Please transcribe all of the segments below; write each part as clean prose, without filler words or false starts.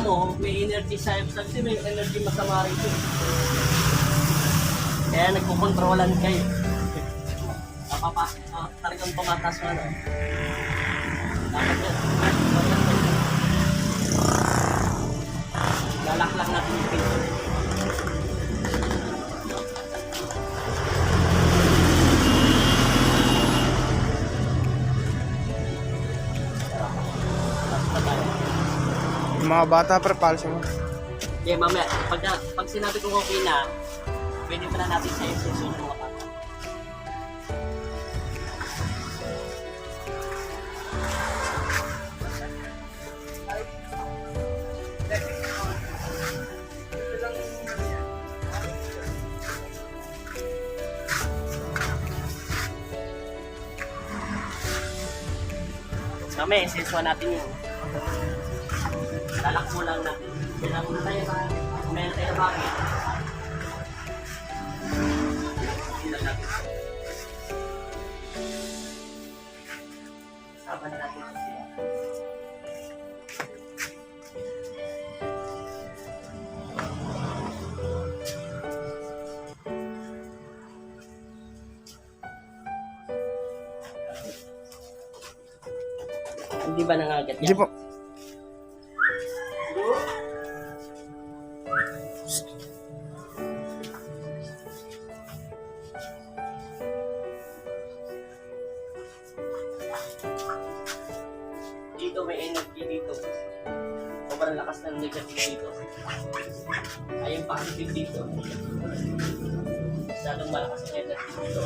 mo, may energy sa kasi may energy masama rito. Kaya nagkukontrolan kayo. Talagang pumatas mo, no? Dapat yan. Lalaklak natin yung pinto. Yung mga bata, pre, palsi mo. Okay, mamaya, pag sinabi kong okay na, pwede pa na natin sa session ng mga bata. Mamaya, session natin yun. Lalakbo lang natin. Kailangan na tayo ba? Meron tayo bakit? Hindi lang natin. Saban natin ito siya. Hindi ba nangagat yan? Hindi po. Dito may energy dito. Sobrang lakas ng negative dito. Ay yung positive dito. Masyadong malakas ang energy dito.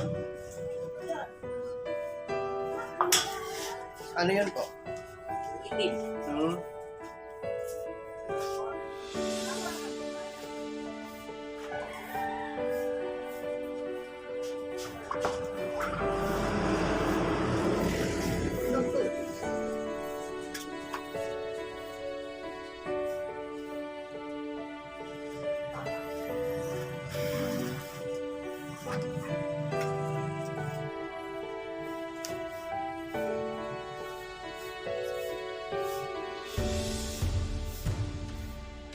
Ano yan po? Itim.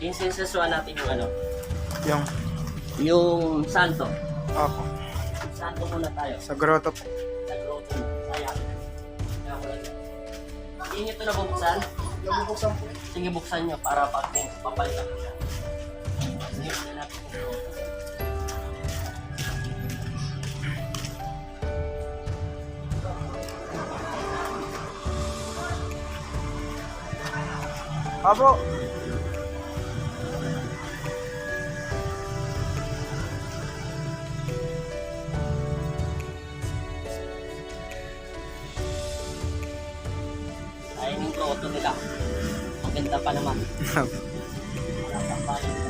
Insensual natin yung ano, Yung, yung santo. ako. Santo muna tayo. Sa grotto po. Nag-roto. Kaya ko lang. Hindi nyo ito nabubuksan? Nabubuksan po. Sige, buksan nyo para pag papalitan ko siya. Sige, buksan natin yung grotto. Apo. Ayun yung grotto nila. Maganda pa naman. Wala pang bayan.